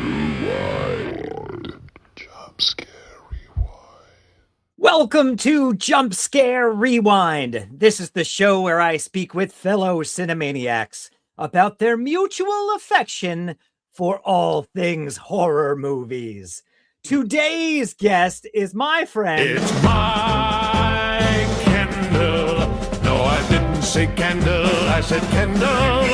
Rewind. Jump scare rewind. Welcome to Jump Scare Rewind. This is the show where I speak with fellow cinemaniacs about their mutual affection for all things horror movies. Today's guest is my friend. It's Mike Kendall. No, I didn't say Kendall. I said Kendall.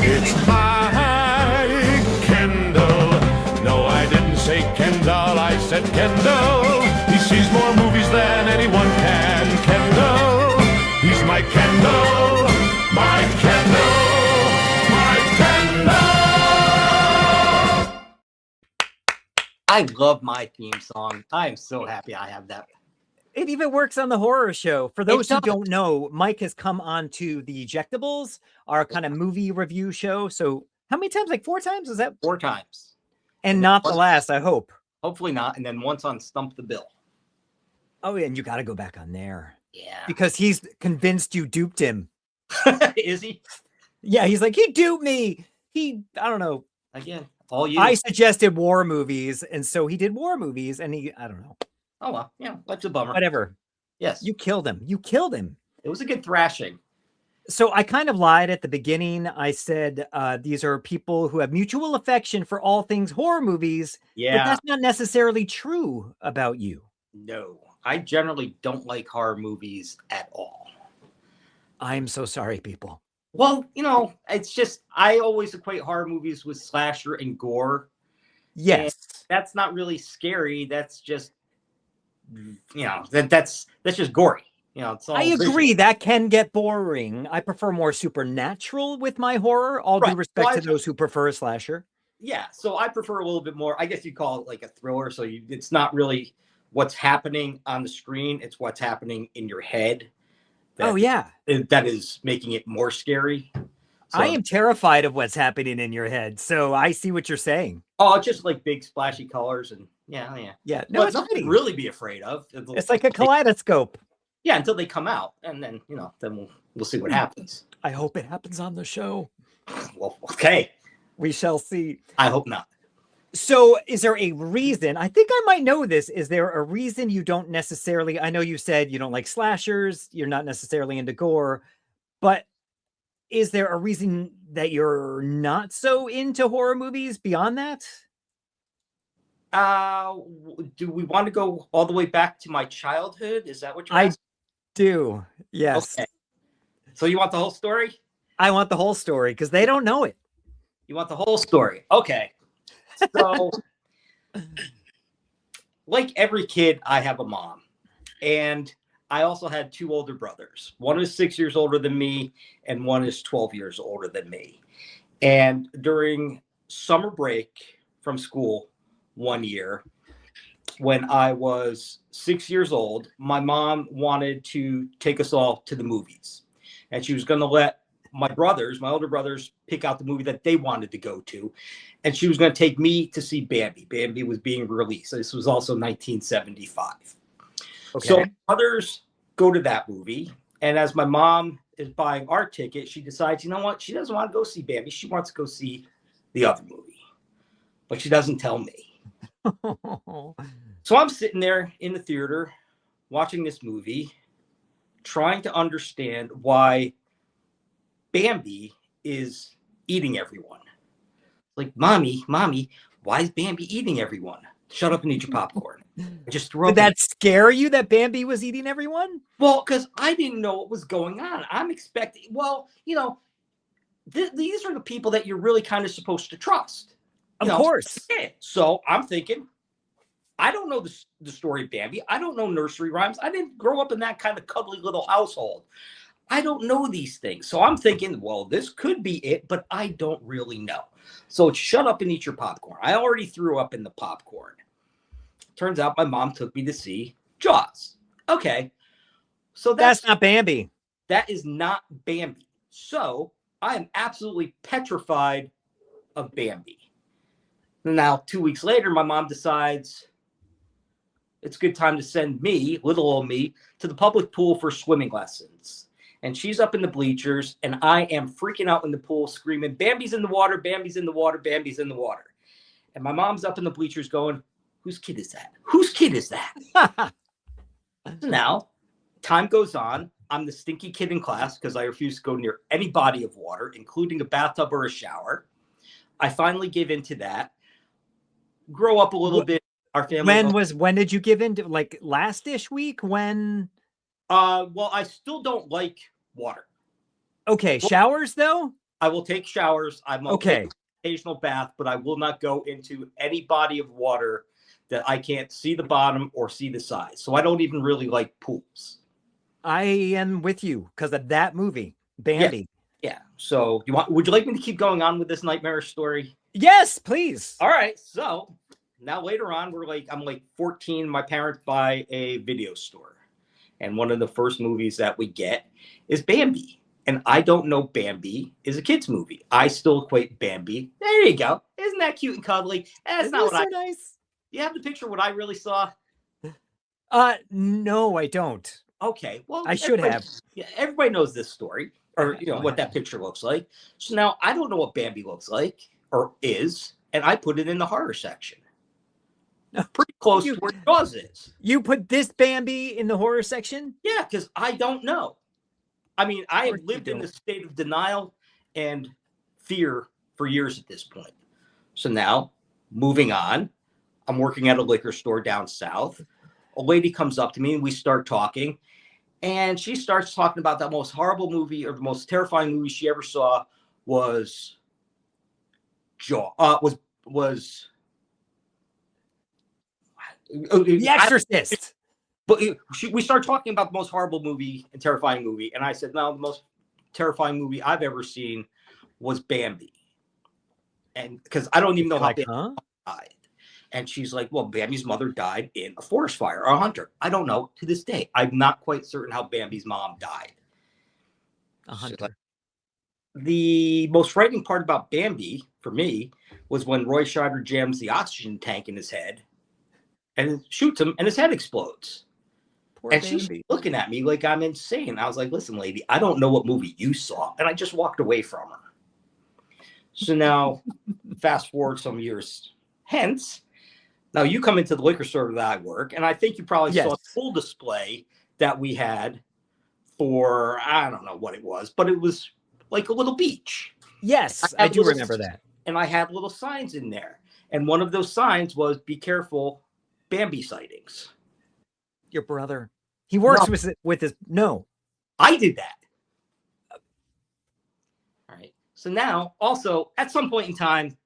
It's Mike Kendall. No, I didn't say Kendall. I said Kendall. He sees more movies than anyone can. Kendall. He's Mike Kendall. Mike Kendall. Mike Kendall. I love my theme song. I am so happy I have that. It even works on the horror show. For those who does. don't know, Mike has come on to the Ejectables, our kind of movie review show. So how many times? Like 4 times? Is that? 4 times. And not the last, I hope. Hopefully not. And then once on Stump the Bill. Oh, yeah, and you got to go back on there. Yeah. Because he's convinced you duped him. Is he? Yeah, he's like, he duped me. I don't know. Again, all you. I suggested war movies, and so he did war movies, and I don't know. Oh, well. Yeah, that's a bummer. Whatever. Yes. You killed him. You killed him. It was a good thrashing. So I kind of lied at the beginning. I said these are people who have mutual affection for all things horror movies. Yeah. But that's not necessarily true about you. No. I generally don't like horror movies at all. I'm so sorry, people. Well, it's just, I always equate horror movies with slasher and gore. Yes. And that's not really scary. That's just, that's just gory. It's all I agree. visual. That can get boring. I prefer more supernatural with my horror. All due respect to those who prefer a slasher. Yeah, so I prefer a little bit more. I guess you call it like a thriller. So it's not really what's happening on the screen; it's what's happening in your head. That is making it more scary. So, I am terrified of what's happening in your head. So I see what you're saying. Oh, it's just like big splashy colors and yeah. No, it's nothing to really be afraid of. It's like a kaleidoscope. Yeah, until they come out, and then then we'll see what happens. I hope it happens on the show. Well, okay. We shall see. I hope not. So is there a reason? I think I might know this. Is there a reason you don't necessarily? I know you said you don't like slashers. You're not necessarily into gore. But is there a reason that you're not so into horror movies beyond that? Do we want to go all the way back to my childhood? Is that what you're asking? Do. Yes. Okay. So you want the whole story? I want the whole story because they don't know it. You want the whole story? Okay. So, like every kid, I have a mom. And I also had 2 older brothers. One is 6 years older than me, and one is 12 years older than me. And during summer break from school one year, when I was 6 years old, my mom wanted to take us all to the movies. And she was going to let my older brothers, pick out the movie that they wanted to go to. And she was going to take me to see Bambi. Bambi was being released. This was also 1975. Okay. So others go to that movie. And as my mom is buying our ticket, she decides, you know what? She doesn't want to go see Bambi. She wants to go see the other movie. But she doesn't tell me. So I'm sitting there in the theater watching this movie, trying to understand why Bambi is eating everyone. Like, mommy, why is Bambi eating everyone? Shut up and eat your popcorn. Just throw. Did that scare you that Bambi was eating everyone? Well, because I didn't know what was going on. I'm expecting. Well, these are the people that you're really kind of supposed to trust. Of course. So I'm thinking, I don't know the story of Bambi. I don't know nursery rhymes. I didn't grow up in that kind of cuddly little household. I don't know these things. So I'm thinking, well, this could be it, but I don't really know. So shut up and eat your popcorn. I already threw up in the popcorn. Turns out my mom took me to see Jaws. Okay. So that's not Bambi. That is not Bambi. So I am absolutely petrified of Bambi. Now, 2 weeks later, my mom decides it's a good time to send me, little old me, to the public pool for swimming lessons. And she's up in the bleachers, and I am freaking out in the pool, screaming, Bambi's in the water, Bambi's in the water, Bambi's in the water. And my mom's up in the bleachers going, whose kid is that? Whose kid is that? So now, time goes on. I'm the stinky kid in class because I refuse to go near any body of water, including a bathtub or a shower. I finally give in to that. Grow up a little bit. Our family. When did you give in to, like, last-ish week? When? Well, I still don't like water. Okay, showers though? I will take showers. I'm okay. Take occasional bath, but I will not go into any body of water that I can't see the bottom or see the sides. So I don't even really like pools. I am with you because of that movie, Bambi. Yeah. So would you like me to keep going on with this nightmarish story? Yes, please. All right. So now later on, I'm like 14. My parents buy a video store. And one of the first movies that we get is Bambi. And I don't know Bambi is a kid's movie. I still equate Bambi. There you go. Isn't that cute and cuddly? That's not what nice. You have to picture what I really saw? No, I don't. Okay, well, I should have. Yeah, everybody knows this story, or what that picture looks like. So now I don't know what Bambi looks like or is, and I put it in the horror section. Pretty close to where Jaws is. You put this Bambi in the horror section? Yeah, because I don't know. I mean, I have lived in the state of denial and fear for years at this point. So now, moving on. I'm working at a liquor store down south. A lady comes up to me and we start talking. And she starts talking about that most horrible movie or the most terrifying movie she ever saw was The Exorcist. But we start talking about the most horrible movie and terrifying movie. And I said, no, the most terrifying movie I've ever seen was Bambi. And because I don't even know how Bambi died. And she's like, well, Bambi's mother died in a forest fire or a hunter. I don't know to this day. I'm not quite certain how Bambi's mom died. A hunter. So, the most frightening part about Bambi for me was when Roy Scheider jams the oxygen tank in his head and shoots him and his head explodes. Poor and Bambi. She's looking at me like I'm insane. I was like, listen, lady, I don't know what movie you saw. And I just walked away from her. So now, fast forward some years hence, now you come into the liquor store that I work, and I think you probably saw a full display that we had for, I don't know what it was, but it was like a little beach. Yes, I do remember that. And I had little signs in there. And one of those signs was, be careful, Bambi sightings. Your brother. He works with his, no. I did that. All right. So now, also, at some point in time,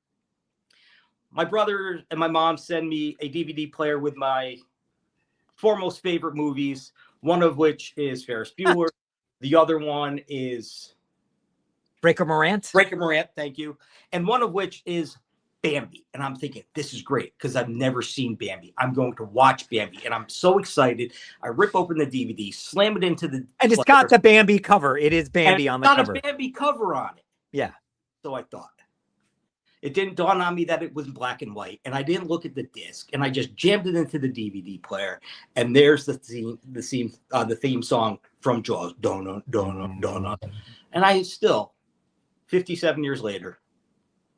my brother and my mom send me a DVD player with my foremost favorite movies, one of which is Ferris Bueller. The other one is Breaker Morant. Breaker Morant, thank you. And one of which is Bambi. And I'm thinking, this is great because I've never seen Bambi. I'm going to watch Bambi. And I'm so excited. I rip open the DVD, slam it into the And it's got the Bambi cover. It is Bambi on the cover. It's got a Bambi cover on it. Yeah. So I thought. It didn't dawn on me that it was black and white, and I didn't look at the disc, and I just jammed it into the DVD player, and there's the theme song from Jaws, Donna, Donna, Donna, and I still, 57 years later,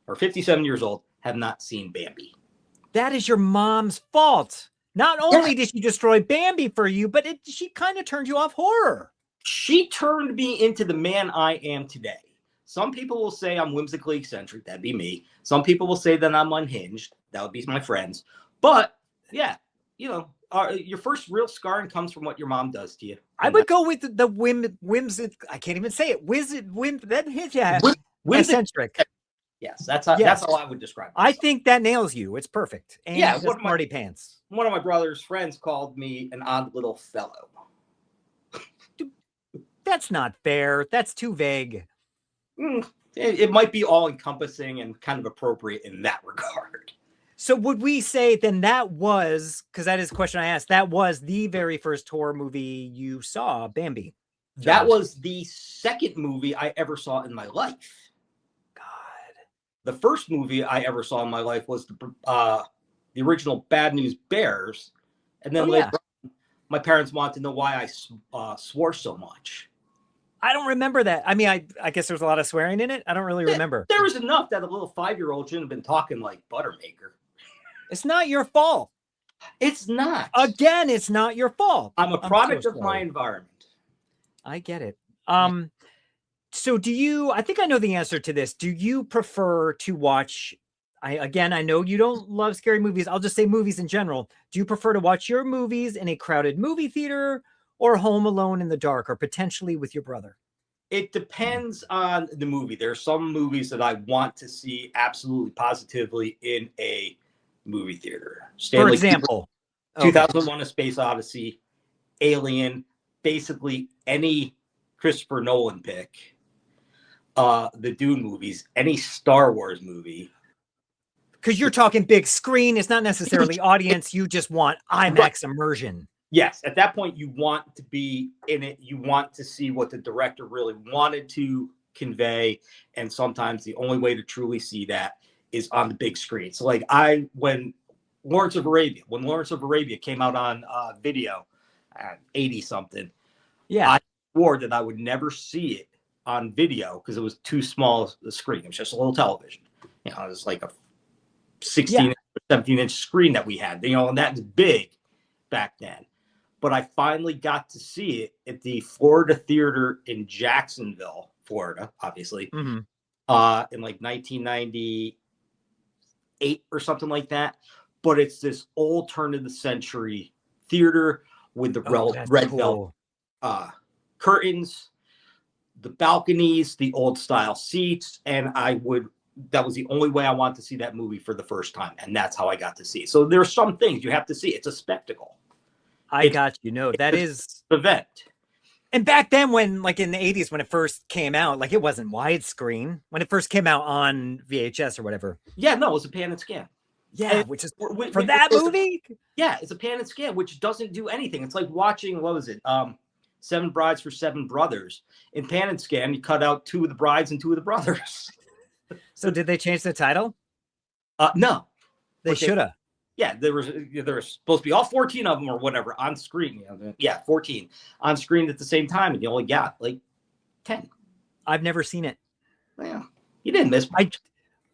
or 57 years old, have not seen Bambi. That is your mom's fault. Not only did she destroy Bambi for you, but she kind of turned you off horror. She turned me into the man I am today. Some people will say I'm whimsically eccentric. That'd be me. Some people will say that I'm unhinged. That would be my friends. But yeah, your first real scarring comes from what your mom does to you. I would go with the whimsic. I can't even say it. That hits you. Eccentric. Yes, that's how I would describe it. I think that nails you. It's perfect. And yeah, smarty pants. One of my brother's friends called me an odd little fellow. That's not fair. That's too vague. It might be all encompassing and kind of appropriate in that regard. So would we say then that was, because that is a question I asked, that was the very first horror movie you saw, Bambi? That was the second movie I ever saw in my life. God. The first movie I ever saw in my life was the original Bad News Bears. And then later on, my parents wanted to know why I swore so much. I don't remember that. I mean, I guess there's a lot of swearing in it. I don't really remember. There was enough that a little 5-year-old shouldn't have been talking like Buttermaker. It's not your fault. It's not. Again, it's not your fault. I'm a product of my environment. I get it. So do you, I think I know the answer to this. Do you prefer to watch, I know you don't love scary movies. I'll just say movies in general. Do you prefer to watch your movies in a crowded movie theater or home alone in the dark or potentially with your brother? It depends on the movie. There are some movies that I want to see absolutely positively in a movie theater. For example, 2001: A Space Odyssey, Alien, basically any Christopher Nolan pick, the Dune movies, any Star Wars movie. Because you're talking big screen. It's not necessarily audience. You just want IMAX immersion. Yes, at that point, you want to be in it. You want to see what the director really wanted to convey. And sometimes the only way to truly see that is on the big screen. So like when Lawrence of Arabia came out on video at 80 something, yeah, I swore that I would never see it on video because it was too small a screen. It was just a little television. You know, it was like a 16 or 17-inch screen that we had, you know, and that's big back then. But I finally got to see it at the Florida Theater in Jacksonville, Florida, obviously, in like 1998 or something like that. But it's this old turn of the century theater with the red velvet curtains, the balconies, the old style seats. And that was the only way I wanted to see that movie for the first time. And that's how I got to see it. So there's some things you have to see. It's a spectacle. I got you. No, that is the event. And back then, when like in the 80s, when it first came out, like it wasn't widescreen when it first came out on VHS or whatever. Yeah, no, it was a pan and scan. Yeah, which is for that movie. Yeah, it's a pan and scan, which doesn't do anything. It's like watching, what was it? 7 Brides for 7 Brothers. In pan and scan, you cut out 2 of the brides and 2 of the brothers. So did they change the title? No. They should have. Yeah, there was supposed to be all 14 of them or whatever on screen. You know, yeah, 14 on screen at the same time, and you only got like 10. I've never seen it. Well, you didn't miss much.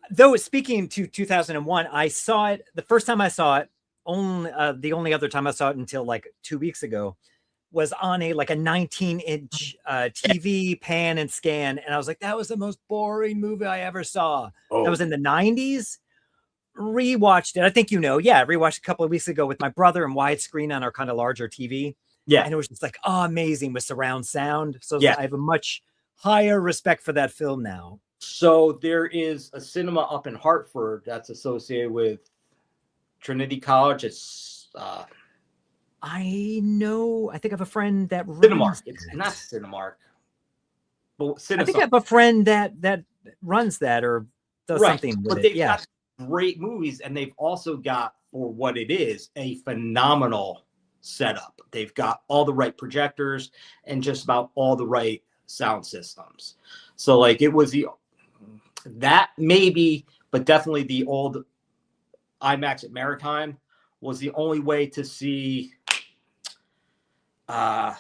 Though speaking to 2001, I saw it the first time I saw it. The only other time I saw it until like 2 weeks ago was on a 19-inch TV pan and scan, and I was like, that was the most boring movie I ever saw. That was in the 90s. Rewatched it. I think rewatched a couple of weeks ago with my brother and widescreen on our kind of larger TV. Yeah, and it was just like amazing with surround sound. So I have a much higher respect for that film now. So there is a cinema up in Hartford that's associated with Trinity College. It's I know. I think I have a friend that Cinemark. It's not Cinemark, but I think I have a friend that runs that or does something with it. Yeah. Great movies, and they've also got, for what it is, a phenomenal setup. They've got all the right projectors and just about all the right sound systems. So like it was that maybe, but definitely the old IMAX at Maritime was the only way to see Star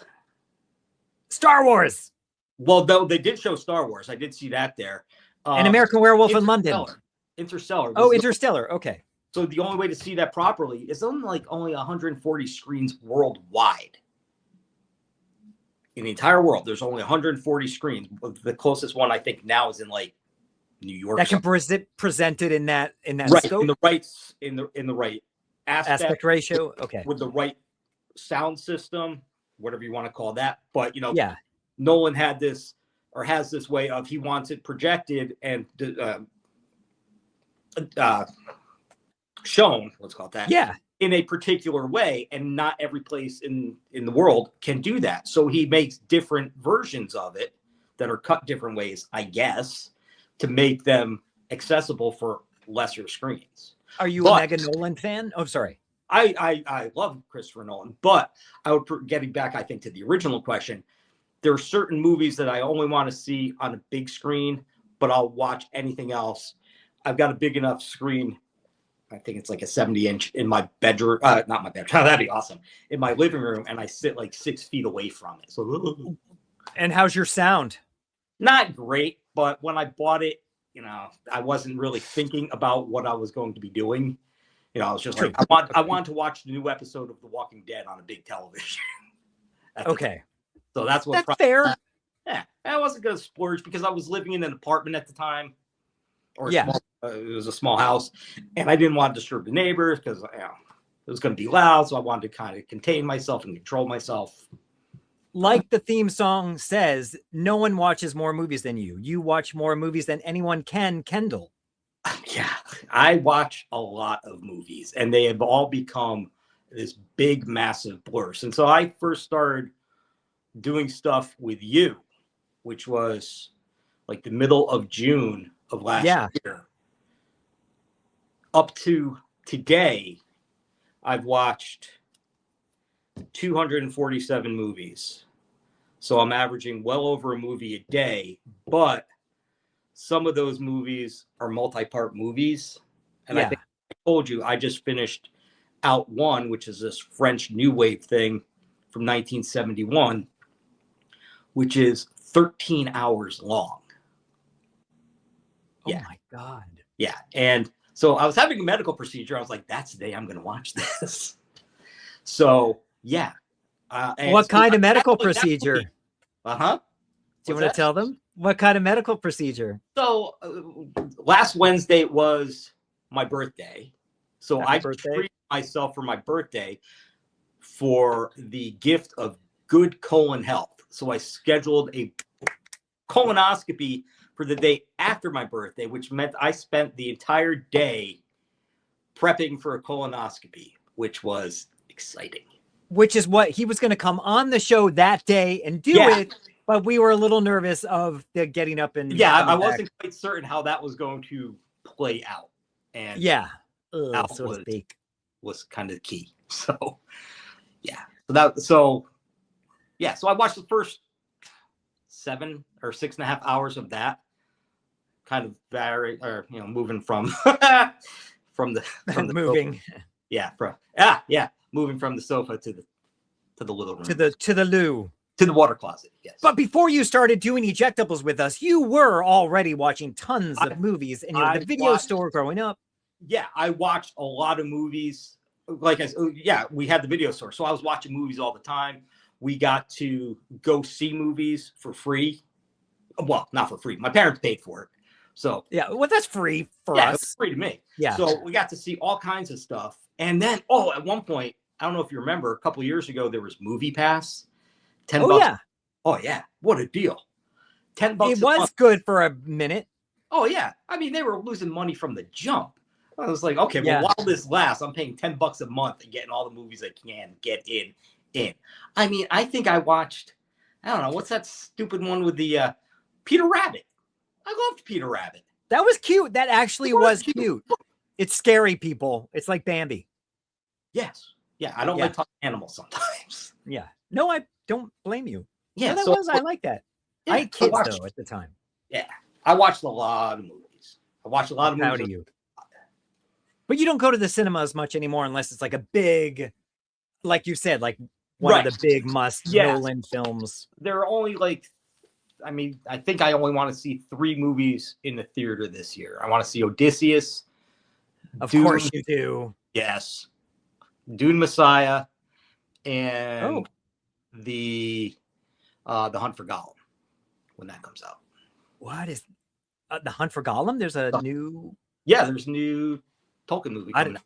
Wars. Well, though they did show Star Wars, I did see that there. An American Werewolf in London. Interstellar. Interstellar. Okay. So the only way to see that properly is only 140 screens worldwide. In the entire world, there's only 140 screens. The closest one I think now is in like New York. That can present it in that right scope? in the right aspect ratio. Okay. With the right sound system, whatever you want to call that. But Nolan has this way of he wants it projected and shown, let's call it that, in a particular way, and not every place in the world can do that. So he makes different versions of it that are cut different ways, I guess, to make them accessible for lesser screens. Are you a mega Nolan fan? Oh, sorry. I love Christopher Nolan, but getting back, I think, to the original question, there are certain movies that I only want to see on a big screen, but I'll watch anything else. I've got a big enough screen. I think it's like a 70-inch in my bedroom. Not my bedroom. That'd be awesome. In my living room, and I sit like 6 feet away from it. So And how's your sound? Not great, but when I bought it, I wasn't really thinking about what I was going to be doing. I was just True. like, I want to watch the new episode of The Walking Dead on a big television. Okay. So that's what. That's fair. Yeah, I wasn't going to splurge because I was living in an apartment at the time, or Yeah. it was a small house, and I didn't want to disturb the neighbors because it was going to be loud. So I wanted to kind of contain myself and control myself. Like the theme song says, no one watches more movies than you. You watch more movies than anyone can, Kendall. Yeah, I watch a lot of movies, and they have all become this big, massive blur. And so I first started doing stuff with you, which was like the middle of June of last year. Up to today, I've watched 247 movies. So I'm averaging well over a movie a day, but some of those movies are multi-part movies. And I think I told you, I just finished Out One, which is this French New Wave thing from 1971, which is 13 hours long. Oh my God. Yeah. And so I was having a medical procedure. I was like, that's the day I'm going to watch this. So, yeah. What kind of medical procedure? Uh-huh. Do you want to tell them? What kind of medical procedure? So last Wednesday was my birthday. So I treated myself for my birthday for the gift of good colon health. So I scheduled a colonoscopy for the day after my birthday, which meant I spent the entire day prepping for a colonoscopy, which was exciting. Which is what he was going to come on the show that day and do it, but we were a little nervous of the getting up and I wasn't quite certain how that was going to play out, and so to speak, was kind of key. So so I watched the first 7 or 6.5 hours of that, kind of moving from from the moving. Moving from the sofa to the living room. To the loo. To the water closet, yes. But before you started doing ejectables with us, you were already watching tons of movies in the video store growing up. Yeah, I watched a lot of movies. We had the video store. So I was watching movies all the time. We got to go see movies for free. Well, not for free. My parents paid for it. So that's free for us. It was free to me. Yeah. So we got to see all kinds of stuff. And then, at one point, I don't know if you remember, a couple of years ago, there was Movie Pass. $10. Yeah. Oh, yeah. What a deal. $10. It was good for a minute. Oh, yeah. I mean, they were losing money from the jump. I was like, okay, well, while this lasts, I'm paying $10 a month and getting all the movies I can get in. I mean, I think I watched, I don't know, what's that stupid one with the Peter Rabbit? I loved Peter Rabbit. That was cute. That actually was cute. It's scary, people. It's like Bambi. Yes. Yeah, I don't like talking animals sometimes. Yeah. No, I don't blame you. Yeah, I like that. I had kids, though, at the time. Yeah. I watched a lot of movies. How do you? But you don't go to the cinema as much anymore unless it's like a big, like you said, like one of the big Nolan films. There are only I think I only want to see 3 movies in the theater this year. I want to see Odysseus. Of course you do. Yes. Dune Messiah and the Hunt for Gollum when that comes out. What is the Hunt for Gollum? There's a new. Yeah, there's a new Tolkien movie coming out.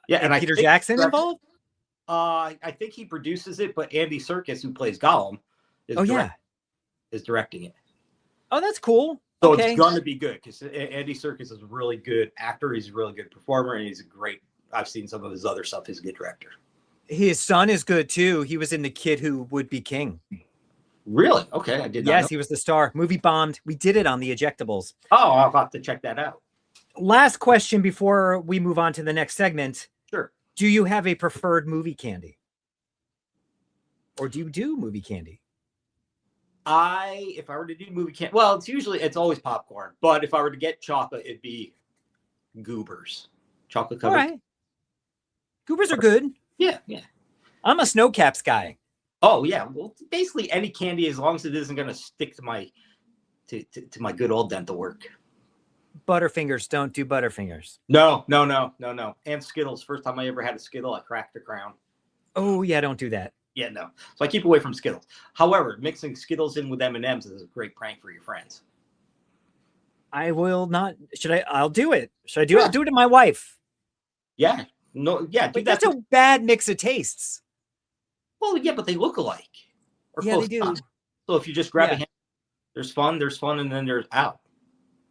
Yeah, and Peter Jackson involved? I think he produces it, but Andy Serkis, who plays Gollum, is directing it. Oh, that's cool. So it's going to be good because Andy Serkis is a really good actor. He's a really good performer, and he's a great. I've seen some of his other stuff. He's a good director. His son is good too. He was in The Kid Who Would Be King. Really? Okay, I did not know. Yes, he was the star. Movie bombed. We did it on the ejectables. Oh, I'll have to check that out. Last question before we move on to the next segment. Sure. Do you have a preferred movie candy? Or do you do movie candy? If I were to do movie candy, well, it's always popcorn. But if I were to get chocolate, it'd be Goobers. Chocolate covered. All right. Goobers are good. Yeah. I'm a Snow Caps guy. Oh yeah, well, basically any candy as long as it isn't going to stick to my to my good old dental work. Butterfingers, don't do Butterfingers. No. And Skittles. First time I ever had a Skittle, I cracked the crown. Oh yeah, don't do that. Yeah, no. So I keep away from Skittles. However, mixing Skittles in with M&Ms is a great prank for your friends. I will not. Should I? I'll do it. Should I do it? I'll do it to my wife. Yeah. No. Yeah. But that's a bad mix of tastes. Well, yeah, but they look alike. Or Yeah, they do. enough. So if you just grab a hand, there's fun, and then there's out.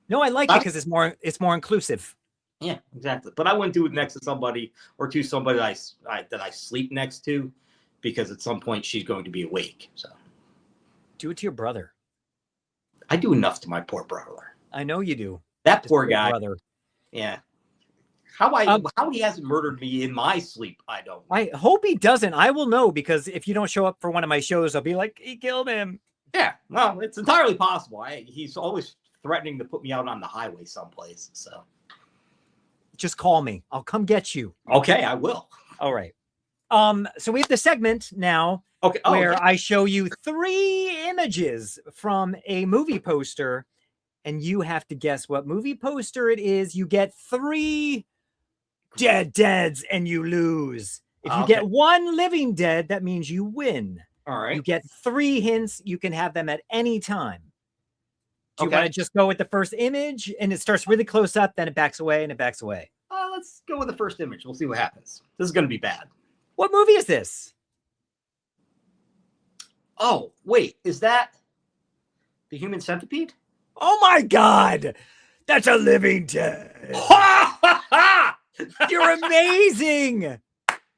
No, I like it because it's more inclusive. Yeah, exactly. But I wouldn't do it next to somebody or to somebody that I sleep next to, because at some point she's going to be awake. So do it to your brother. I do enough to my poor brother. I know you do. That poor guy. Brother. Yeah. How he hasn't murdered me in my sleep, I don't know. I hope he doesn't. I will know, because if you don't show up for one of my shows, I'll be like, he killed him. Yeah, well, it's entirely possible. He's always threatening to put me out on the highway someplace. So just call me. I'll come get you. Okay, I will. All right. So we have the segment now where I show you 3 images from a movie poster, and you have to guess what movie poster it is. You get 3 deads and you lose. If you get 1 living dead, that means you win. All right. You get 3 hints. You can have them at any time. Do you want to just go with the first image, and it starts really close up, then it backs away and it backs away? Let's go with the first image. We'll see what happens. This is going to be bad. What movie is this? Oh, wait. Is that The Human Centipede? Oh my God. That's a living dead. You're amazing.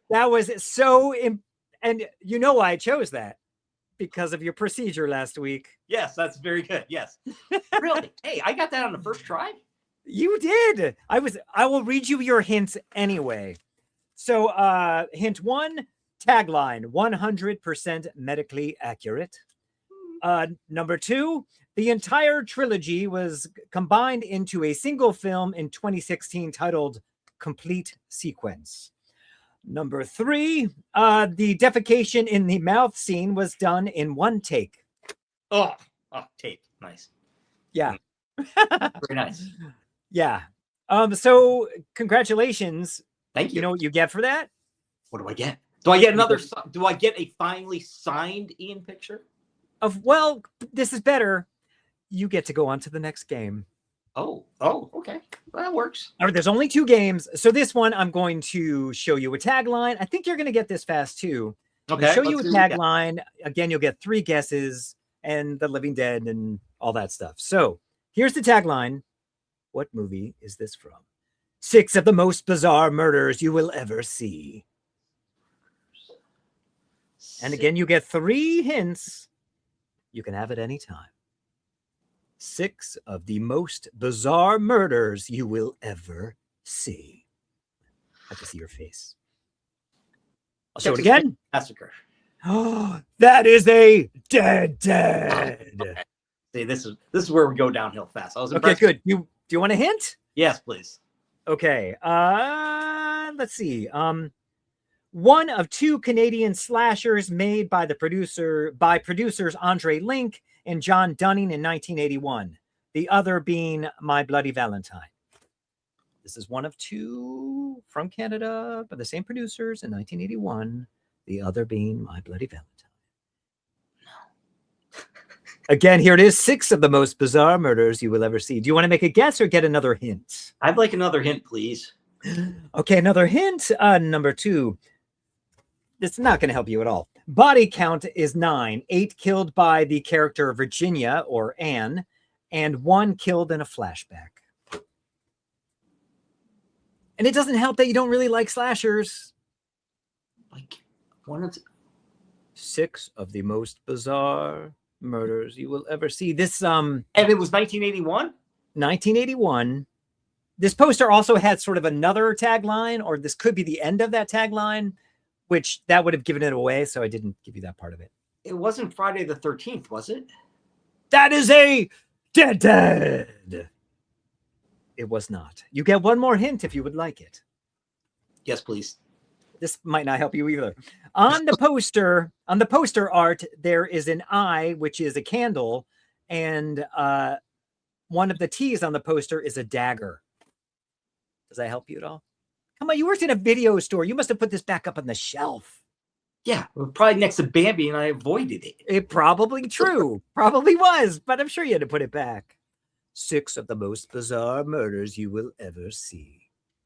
That was so... And you know why I chose that? Because of your procedure last week. Yes, that's very good. Yes. Really? Hey, I got that on the first try? You did. I will read you your hints anyway. So hint 1, tagline, 100% medically accurate. Number 2, the entire trilogy was combined into a single film in 2016 titled Complete Sequence. Number 3, the defecation in the mouth scene was done in 1 take. Oh, take. Nice. Yeah. Very nice. Yeah. So congratulations. Thank you. You know what you get for that? What do I get? Do I get another? Do I get a finally signed Ian picture? Well, this is better. You get to go on to the next game. Oh, okay. Well, that works. All right, there's only 2 games. So this one, I'm going to show you a tagline. I think you're going to get this fast too. Okay. Show you a tagline. Again, you'll get 3 guesses and the living dead and all that stuff. So here's the tagline. What movie is this from? 6 of the most bizarre murders you will ever see. And again, you get 3 hints. You can have it any time. 6 of the most bizarre murders you will ever see. I have to see your face. I'll show it again. Massacre. Oh, that is a dead. Okay. See, this is where we go downhill fast. I was impressed. Okay, good. Do you want a hint? Yes, please. Okay. Let's see. 1 of 2 Canadian slashers made by producers Andre Link and John Dunning in 1981. The other being My Bloody Valentine. This is 1 of 2 from Canada by the same producers in 1981. The other being My Bloody Valentine. No. Again, here it is. 6 of the most bizarre murders you will ever see. Do you want to make a guess or get another hint? I'd like another hint, please. Okay, another hint. Number 2. It's not going to help you at all. Body count is 9. 8 killed by the character Virginia or Anne, and 1 killed in a flashback. And it doesn't help that you don't really like slashers. Like 1 of 6 of the most bizarre murders you will ever see. This and it was 1981? 1981. This poster also had sort of another tagline, or this could be the end of that tagline, which that would have given it away, so I didn't give you that part of it. It wasn't Friday the 13th, was it? That is a dead. It was not. You get 1 more hint if you would like it. Yes, please. This might not help you either. On the poster art, there is an eye, which is a candle, and one of the T's on the poster is a dagger. Does that help you at all? Come on, you worked in a video store. You must have put this back up on the shelf. Yeah, it was probably next to Bambi, and I avoided it. It probably true. Probably was, but I'm sure you had to put it back. 6 of the most bizarre murders you will ever see.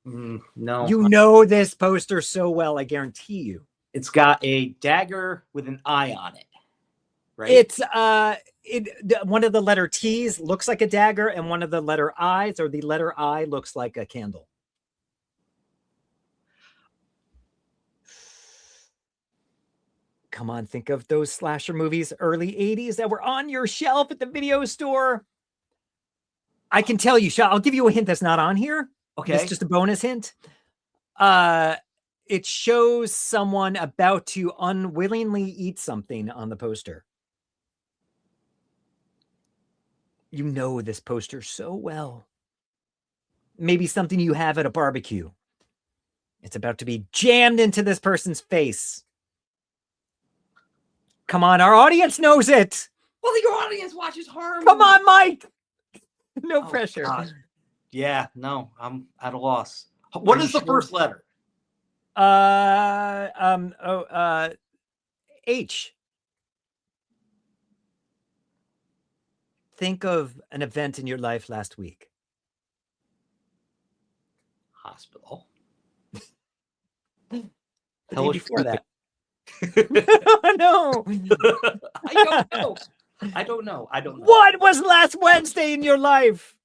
No. You know this poster so well, I guarantee you. It's got a dagger with an eye on it. Right? It's one of the letter T's looks like a dagger, and one of the letter I's or the letter I looks like a candle. Come on, think of those slasher movies, early 80s that were on your shelf at the video store. I can tell you, I'll give you a hint that's not on here. Okay. It's just a bonus hint. It shows someone about to unwillingly eat something on the poster. You know this poster so well. Maybe something you have at a barbecue. It's about to be jammed into this person's face. Come on, our audience knows it. Well, your audience watches horror movies. Come on, Mike. No pressure. God. Yeah, no, I'm at a loss. What is the first letter? H. Think of an event in your life last week. Hospital. The day before that. No. I don't know. What was last Wednesday in your life?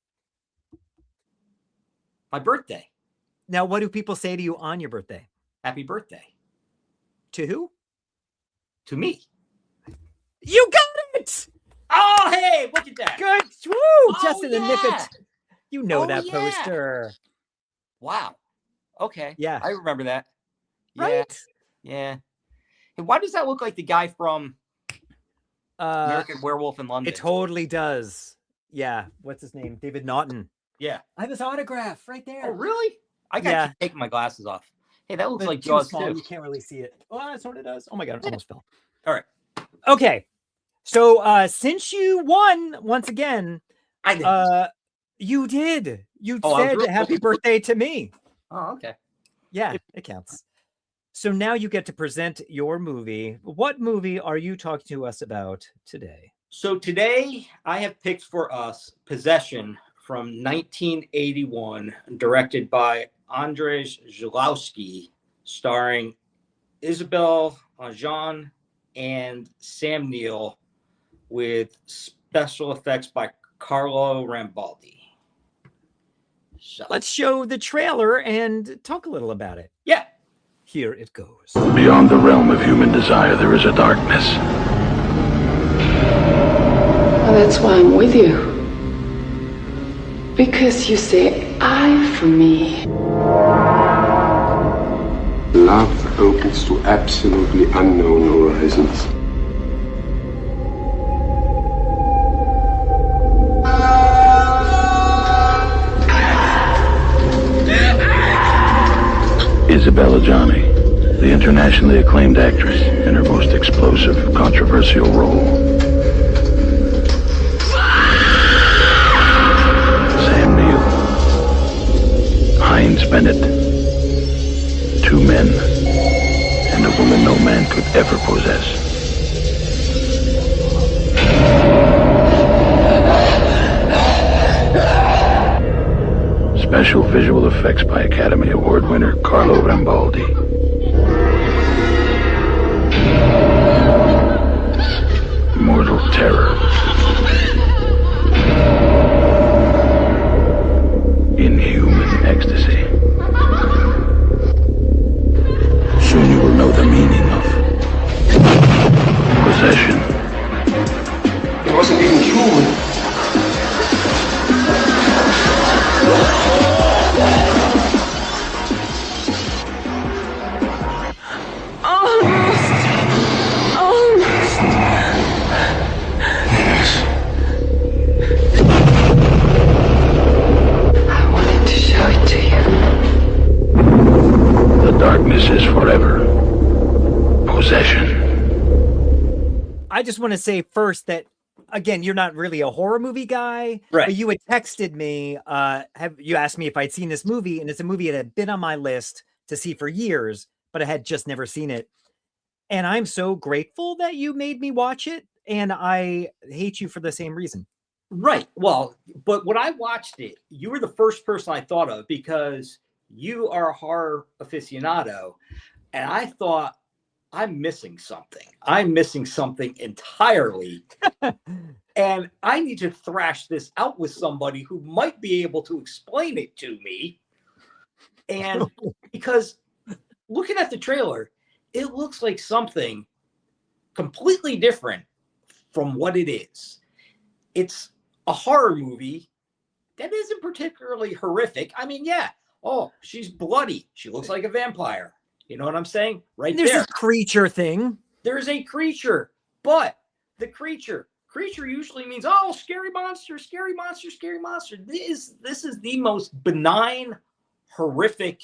My birthday. Now, what do people say to you on your birthday? Happy birthday. To who? To me. You got it! Oh, hey, look at that. Good. Woo! Just in the nick of you know that poster. Wow. Okay. Yeah. I remember that. Right? Yeah. And why does that look like the guy from American Werewolf in London? It totally does. Yeah. What's his name? David Naughton. Yeah. I have his autograph right there. Oh, really? I got to take my glasses off. Hey, that looks like too Jaws small, too. You can't really see it. Oh, that sort of does. Oh my God, it almost fell. All right. Okay. So since you won once again, I did. You did. You Oh, said happy birthday to me. Oh, okay. Yeah, it counts. So now you get to present your movie. What movie are you talking to us about today? So today I have picked for us Possession from 1981, directed by Andrzej Żuławski, starring Isabelle Adjani and Sam Neill, with special effects by Carlo Rambaldi. So let's show the trailer and talk a little about it. Yeah. Here it goes. Beyond the realm of human desire, there is a darkness. Well, that's why I'm with you. Because you say I for me. Love opens to absolutely unknown horizons. Isabelle Adjani, the internationally acclaimed actress, in her most explosive, controversial role. Sam Neill, Heinz Bennett, 2 men, and a woman no man could ever possess. Special visual effects by Academy Award winner Carlo Rambaldi. Mortal terror. Inhuman ecstasy. Soon you will know the meaning of possession. It wasn't even human. just want to say first that, again, you're not really a horror movie guy, Right. but you had texted me. You asked me if I'd seen this movie, and it's a movie that had been on my list to see for years, but I had just never seen it. And I'm so grateful that you made me watch it, and I hate you for the same reason. Right. Well, but when I watched it, you were the first person I thought of because you are a horror aficionado. And I thought, I'm missing something. I'm missing something entirely. And I need to thrash this out with somebody who might be able to explain it to me. And because looking at the trailer, it looks like something completely different from what it is. It's a horror movie that isn't particularly horrific. I mean, yeah. Oh, she's bloody. She looks like a vampire. You know what I'm saying? Right There's there. this creature thing. There's a creature, but the creature usually means, oh, scary monster, scary monster, scary monster. This is the most benign, horrific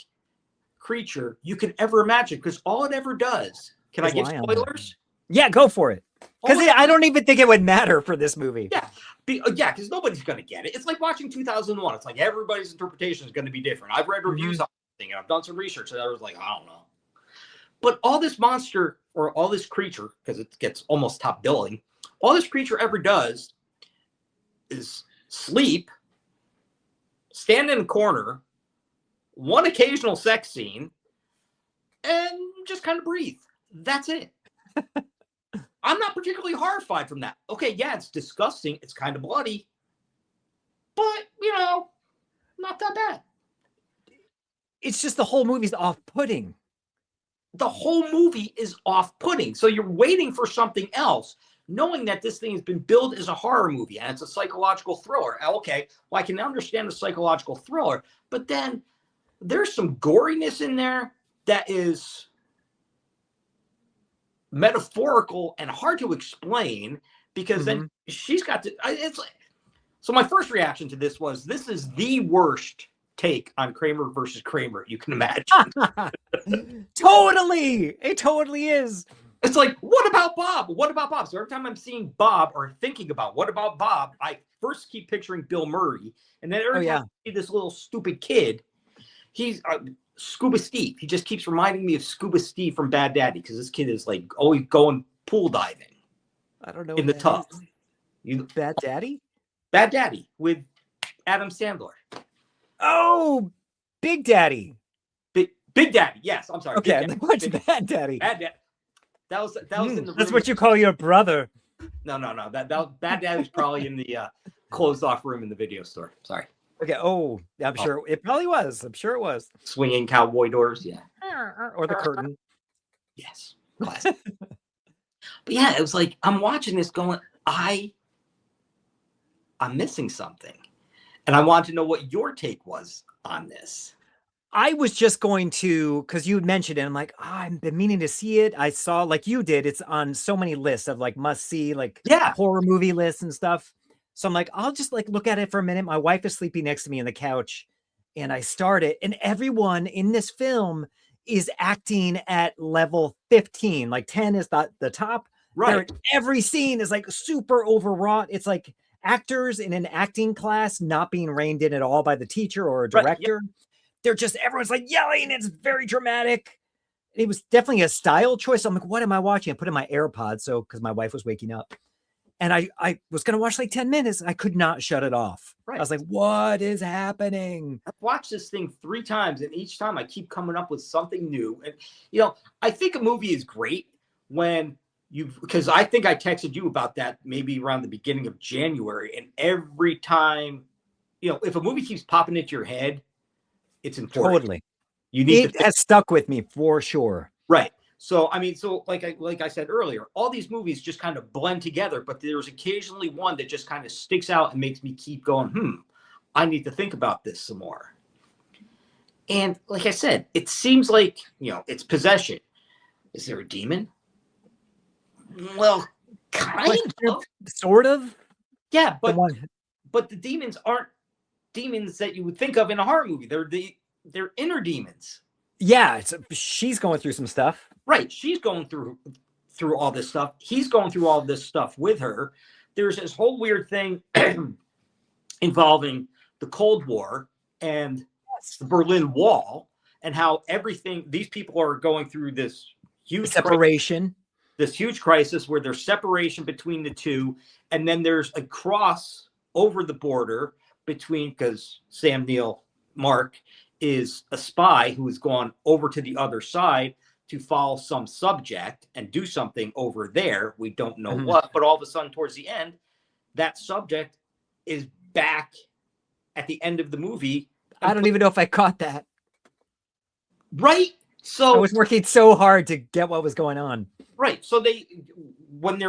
creature you could ever imagine, because all it ever does. Can I give spoilers? Yeah, go for it. Because I don't even think it would matter for this movie. Yeah, because nobody's going to get it. It's like watching 2001. It's like everybody's interpretation is going to be different. I've read reviews on this thing, and I've done some research, and I was like, I don't know. But all this monster, or all this creature, because it gets almost top billing, all this creature ever does is sleep, stand in a corner, one occasional sex scene, and just kind of breathe. That's it. I'm not particularly horrified from that. Okay, yeah, it's disgusting. It's kind of bloody. But, not that bad. It's just the whole movie's off-putting. The whole movie is off-putting. So you're waiting for something else, knowing that this thing has been billed as a horror movie and it's a psychological thriller. Okay, well, I can understand the psychological thriller, but then there's some goriness in there that is metaphorical and hard to explain, because then she's got to, it's like, so my first reaction to this was, this is the worst take on Kramer versus Kramer you can imagine. Totally. It totally is. It's like, what about Bob? What about Bob? So every time I'm seeing Bob or thinking about what about Bob, I first keep picturing Bill Murray. And then every time I see this little stupid kid, he's Scuba Steve. He just keeps reminding me of Scuba Steve from Bad Daddy, because this kid is like always going pool diving. I don't know. In the tub. Bad Daddy? Bad Daddy with Adam Sandler. Oh, Big Daddy. Big Daddy. Yes, I'm sorry. Okay, what's Bad Daddy? Bad Daddy. That was in the room. That's what you call your brother. No. That Bad Daddy's probably in the closed off room in the video store. Sorry. Okay. Oh, I'm sure it probably was. I'm sure it was. Swinging cowboy doors. Yeah. Or the curtain. Yes. Classic. But yeah, it was like, I'm watching this going, I'm missing something. And I wanted to know what your take was on this. I was just going to, because you mentioned it, I'm like, I've been meaning to see it. I saw, like you did, it's on so many lists of like must see, like horror movie lists and stuff. So I'm like, I'll just like look at it for a minute. My wife is sleeping next to me on the couch, and I start it, and everyone in this film is acting at level 15. Like 10 is the top. Right. Every scene is like super overwrought. It's like actors in an acting class not being reined in at all by the teacher or a director. Right, They're just, everyone's like yelling. It's very dramatic. It was definitely a style choice. I'm like, what am I watching? I put in my AirPods, because my wife was waking up. And I was going to watch like 10 minutes. And I could not shut it off. Right. I was like, what is happening? I've watched this thing 3 times, and each time I keep coming up with something new. And, I think a movie is great when because I think I texted you about that maybe around the beginning of January. And every time, if a movie keeps popping into your head, it's important. Totally. It has stuck with me for sure. Right. So, like I said earlier, all these movies just kind of blend together, but there's occasionally one that just kind of sticks out and makes me keep going, I need to think about this some more. And like I said, it seems like, it's possession. Is there a demon? Well, kind of. Sort of. Yeah, but the demons aren't demons that you would think of in a horror movie. They're inner demons. Yeah, she's going through some stuff. Right. She's going through through all this stuff. He's going through all this stuff with her. There's this whole weird thing involving the Cold War and the Berlin Wall, and how these people are going through this huge separation, this huge crisis where there's separation between the two. And then there's a cross over the border between, because Sam Neill, Mark, is a spy who has gone over to the other side to follow some subject and do something over there. We don't know what, but all of a sudden towards the end, that subject is back at the end of the movie. I don't even know if I caught that. Right. So I was working so hard to get what was going on. Right. So when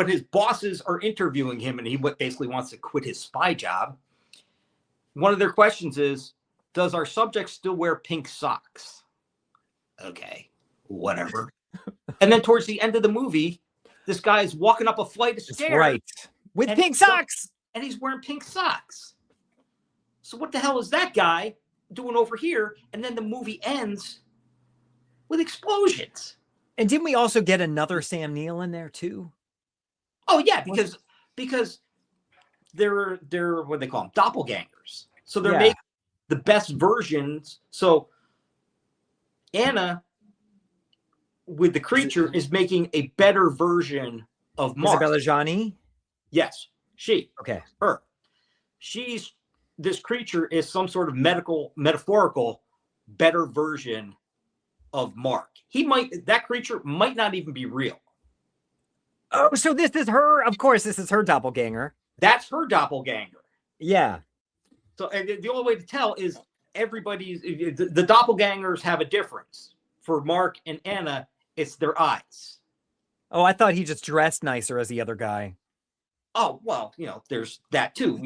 his bosses are interviewing him and he basically wants to quit his spy job, one of their questions is, does our subject still wear pink socks? Okay, whatever. And then towards the end of the movie, this guy's walking up a flight of stairs. Right. With pink socks. And he's wearing pink socks. So what the hell is that guy doing over here? And then the movie ends with explosions. And didn't we also get another Sam Neill in there too? Oh yeah, because they're what they call them, doppelgangers. So they're making the best versions. So Anna with the creature is making a better version of Mark. Isabella Gianni? Yes, her. This creature is some sort of metaphorical better version of Mark. That creature might not even be real. Oh, so this is her. Of course, this is her doppelganger. That's her doppelganger. Yeah. So, and the only way to tell is the doppelgangers have a difference. For Mark and Anna, it's their eyes. Oh, I thought he just dressed nicer as the other guy. Oh, well, there's that too.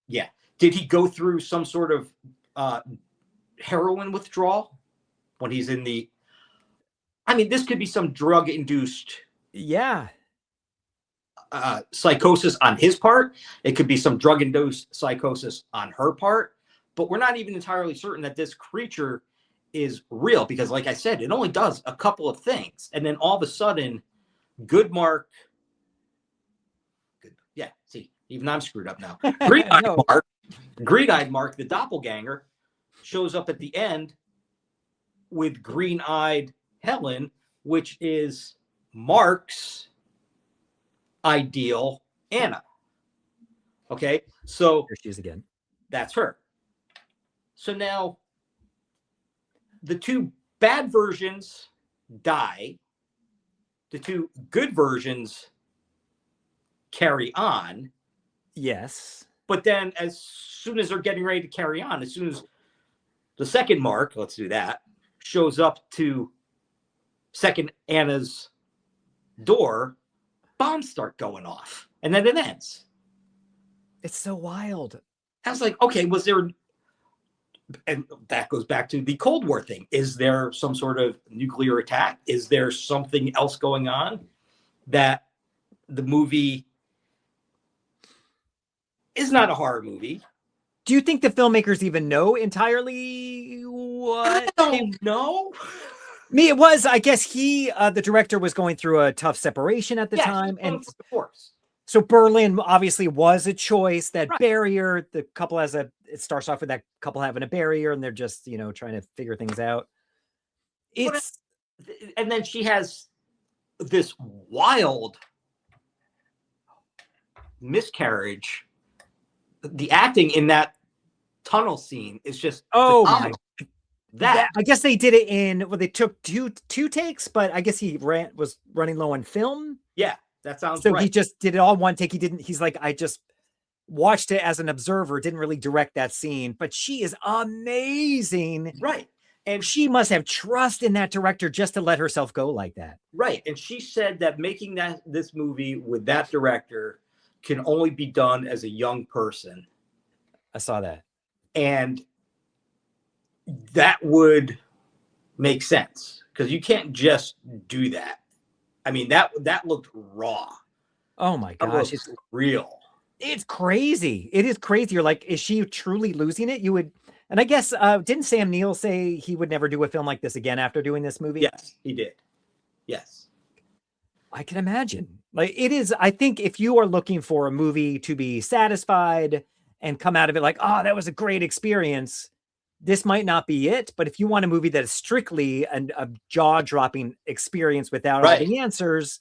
Yeah. Did he go through some sort of heroin withdrawal when he's in the? I mean, this could be some drug-induced. Yeah. Psychosis on his part. It could be some drug-induced psychosis on her part. But we're not even entirely certain that this creature is real because, like I said, it only does a couple of things. And then all of a sudden, good Mark. Yeah, see, even I'm screwed up now. Green-eyed Mark, the doppelganger, shows up at the end with green-eyed Helen, which is Mark's ideal Anna. Okay, so here she is again. That's her. So now the two bad versions die. The two good versions carry on. Yes. But then as soon as they're getting ready to carry on, as soon as the second Mark, let's do that, shows up to second Anna's door, bombs start going off. And then it ends. It's so wild. I was like, okay, was there... And that goes back to the Cold War thing. Is there some sort of nuclear attack? Is there something else going on that the movie is not a horror movie? Do you think the filmmakers even know entirely what? I don't know. Me, it was, I guess the director was going through a tough separation at the time. And of course. So Berlin obviously was a choice. That barrier, the couple it starts off with that couple having a barrier and they're just, trying to figure things out. And then she has this wild miscarriage. The acting in that tunnel scene is just phenomenal. That I guess they did it they took two takes, but I guess he was running low on film. Yeah. That sounds so right. He just did it all one take. He's like, I just watched it as an observer, didn't really direct that scene, but she is amazing. Right. And she must have trust in that director just to let herself go like that. Right. And she said that making this movie with that director can only be done as a young person. I saw that. And that would make sense because you can't just do that. I mean, that looked raw. Oh my gosh. It's real. It's crazy. It is crazy. You're like, is she truly losing it? And I guess, didn't Sam Neill say he would never do a film like this again after doing this movie? Yes, he did. Yes. I can imagine. Like it is, I think if you are looking for a movie to be satisfied and come out of it like, oh, that was a great experience, this might not be it. But if you want a movie that is strictly a jaw-dropping experience without all the answers,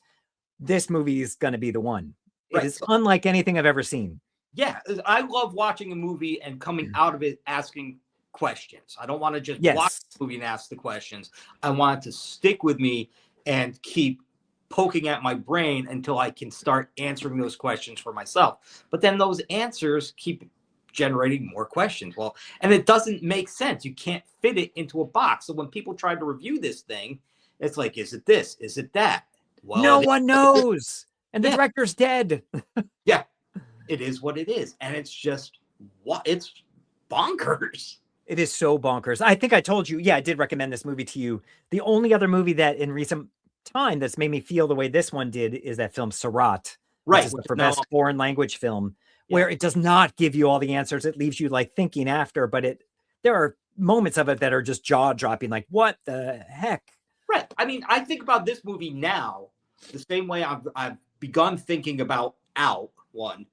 this movie is going to be the one. It is unlike anything I've ever seen. Yeah, I love watching a movie and coming out of it asking questions. I don't want to just watch the movie and ask the questions. I want it to stick with me and keep poking at my brain until I can start answering those questions for myself. But then those answers keep generating more questions. Well, and it doesn't make sense. You can't fit it into a box. So when people try to review this thing, it's like, is it this? Is it that? Well, no one knows. And the director's dead. Yeah, it is what it is. And it's just, it's bonkers. It is so bonkers. I think I told you, I did recommend this movie to you. The only other movie that in recent time that's made me feel the way this one did is that film Surat, which is for best foreign language film, where it does not give you all the answers. It leaves you like thinking after, but there are moments of it that are just jaw dropping. Like, what the heck? Right. I mean, I think about this movie now the same way I've begun thinking about Out one,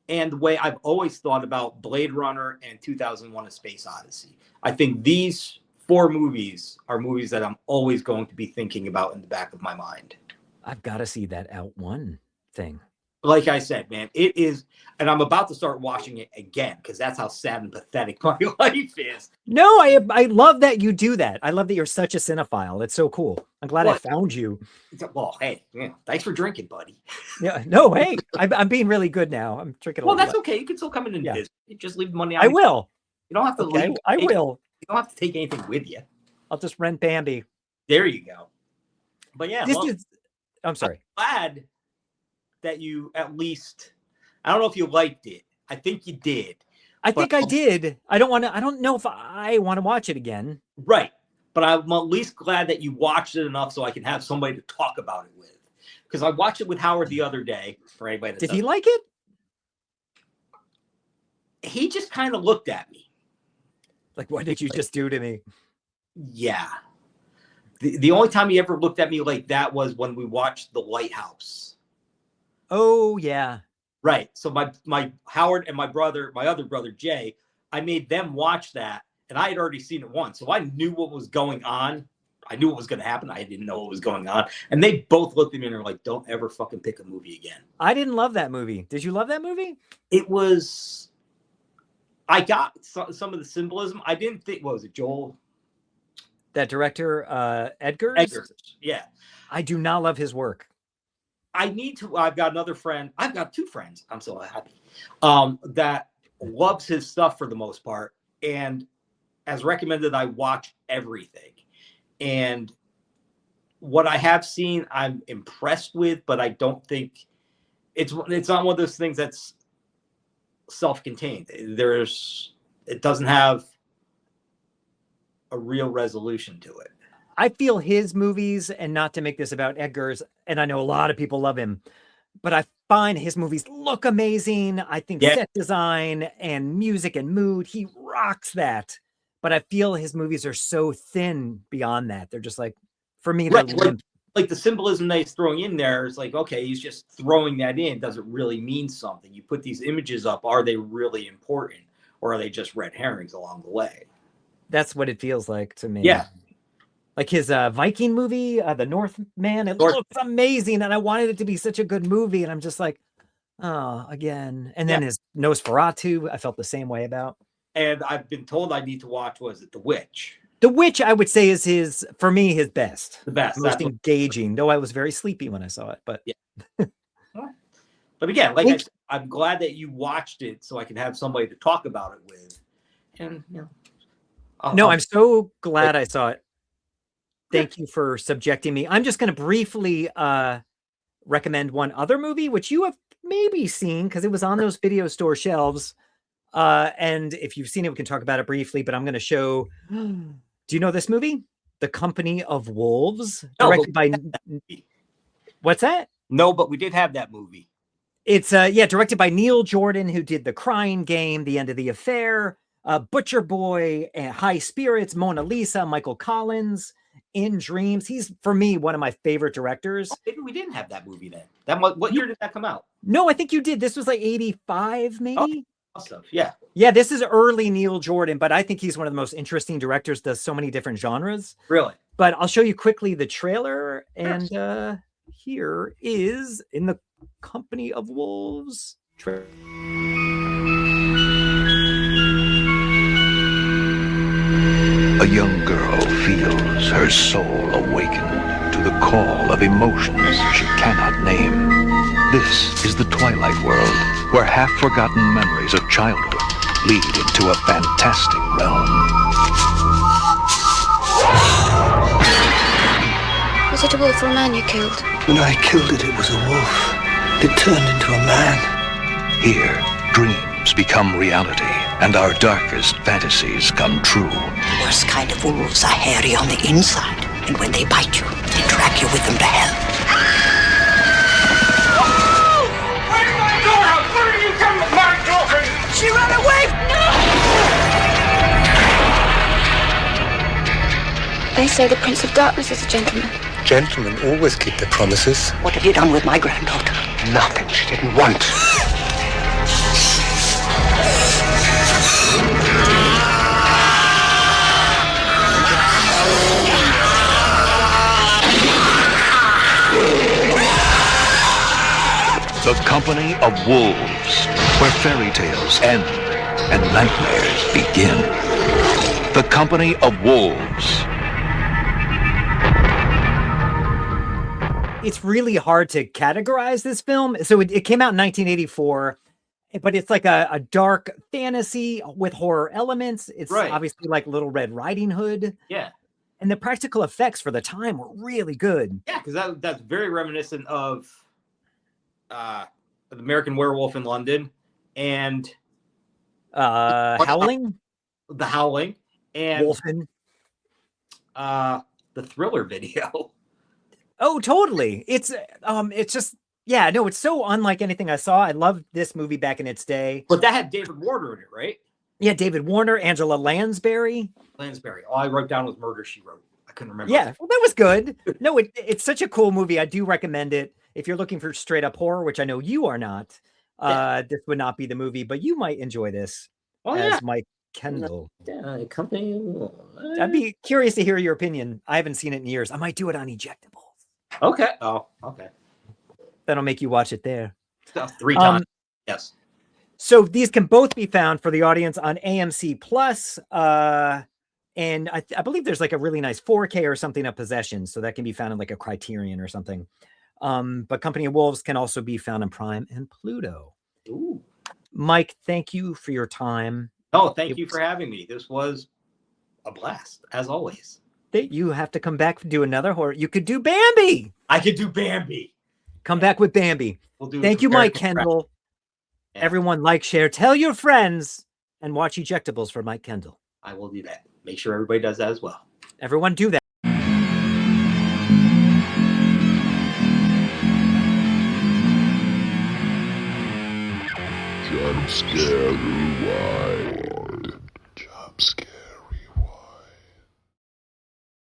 and the way I've always thought about Blade Runner and 2001: A Space Odyssey. I think these 4 movies are movies that I'm always going to be thinking about in the back of my mind. I've got to see that Out one thing. Like I said, man, it is, and I'm about to start watching it again because that's how sad and pathetic my life is. No, I love that you do that. I love that you're such a cinephile. It's so cool. I'm glad I found you. Well, hey, thanks for drinking, buddy. Yeah, no, hey, I'm being really good now. I'm drinking. Well, that's okay. You can still come in and visit. You just leave the money. I will. You don't have to leave. I will. You don't have to take anything with you. I'll just rent Bambi. There you go. But yeah, I'm sorry. I'm glad that you at least, I don't know if you liked it. I think you did. I think I did. I don't know if I want to watch it again. Right. But I'm at least glad that you watched it enough so I can have somebody to talk about it with. Because I watched it with Howard the other day. For anybody that did he like it? He just kind of looked at me. Like, what did you just do to me? Yeah. The only time he ever looked at me like that was when we watched The Lighthouse. Oh, yeah. Right. So my Howard and my other brother, Jay, I made them watch that. And I had already seen it once. So I knew what was going on. I knew what was going to happen. I didn't know what was going on. And they both looked at me and were like, don't ever fucking pick a movie again. I didn't love that movie. Did you love that movie? It was... I got some of the symbolism. I didn't think... What was it, Joel? That director, Eggers? Eggers, yeah. I do not love his work. I've got another friend. I've got 2 friends. I'm so happy. That loves his stuff for the most part. And as recommended, I watch everything. And what I have seen, I'm impressed with, but I don't think it's not one of those things that's self-contained. It doesn't have a real resolution to it. I feel his movies, and not to make this about Eggers, and I know a lot of people love him, but I find his movies look amazing. I think set design and music and mood, he rocks that. But I feel his movies are so thin beyond that. They're just like, for me, they're like the symbolism that he's throwing in there is like, okay, he's just throwing that in. Does it really mean something? You put these images up. Are they really important? Or are they just red herrings along the way? That's what it feels like to me. Yeah. Like his Viking movie, The Northman, it looks amazing. And I wanted it to be such a good movie. And I'm just like, oh, again. And then his Nosferatu, I felt the same way about. And I've been told I need to watch, The Witch? The Witch, I would say, is for me, his best. The best. Most engaging, though I was very sleepy when I saw it. But yeah. But again, like I said, I'm glad that you watched it so I can have somebody to talk about it with. And, I'm so glad I saw it. Thank you for subjecting me. I'm just going to briefly recommend one other movie, which you have maybe seen because it was on those video store shelves. And if you've seen it, we can talk about it briefly, but I'm going to show, do you know this movie? The Company of Wolves, directed by, what's that? No, but we did have that movie. It's, directed by Neil Jordan, who did The Crying Game, The End of the Affair, Butcher Boy, High Spirits, Mona Lisa, Michael Collins. In Dreams. He's, for me, one of my favorite directors. Oh, maybe we didn't have that movie then. What year did that come out? No, I think you did. This was like 85, maybe? Awesome. Yeah. Yeah, this is early Neil Jordan, but I think he's one of the most interesting directors, does so many different genres. Really? But I'll show you quickly the trailer, and here is In the Company of Wolves. A young girl feels her soul awaken to the call of emotions she cannot name. This is the Twilight World, where half-forgotten memories of childhood lead into a fantastic realm. Was it a wolf or a man you killed? When I killed it, it was a wolf. It turned into a man. Here, dreams become reality, and our darkest fantasies come true. The worst kind of wolves are hairy on the inside, and when they bite you, they drag you with them to hell. Oh! Where's my daughter? Where did you come with my daughter? She ran away! They say the Prince of Darkness is a gentleman. Gentlemen always keep their promises. What have you done with my granddaughter? Nothing she didn't want. The Company of Wolves, where fairy tales end and nightmares begin. The Company of Wolves. It's really hard to categorize this film. So it came out in 1984, but it's like a dark fantasy with horror elements. It's obviously like Little Red Riding Hood. Yeah. And the practical effects for the time were really good. Yeah, because that's very reminiscent of the American Werewolf in London and Howling? The Howling and Wolfen. The Thriller video. Oh, totally. It's just, yeah, no, it's so unlike anything I saw. I loved this movie back in its day. But that had David Warner in it, right? Yeah, David Warner, Angela Lansbury. All I wrote down was Murder, She Wrote. I couldn't remember. Yeah, well, that was good. No, it's such a cool movie. I do recommend it. If you're looking for straight up horror, which I know you are not, this would not be the movie, but you might enjoy this as Mike Kendall. Company. I'd be curious to hear your opinion. I haven't seen it in years. I might do it on Ejectable. Okay. Oh, okay. That'll make you watch it there. 3 times. Yes. So these can both be found for the audience on AMC Plus. And I believe there's like a really nice 4K or something of Possession. So that can be found in like a Criterion or something. But Company of Wolves can also be found on Prime and Pluto. Ooh. Mike, thank you for your time. Oh, thank you for having me. This was a blast, as always. You have to come back and do another horror. You could do Bambi. I could do Bambi. Come back with Bambi. Thank you, Mike Kendall. Yeah. Everyone like, share, tell your friends, and watch Ejectables for Mike Kendall. I will do that. Make sure everybody does that as well. Everyone do that.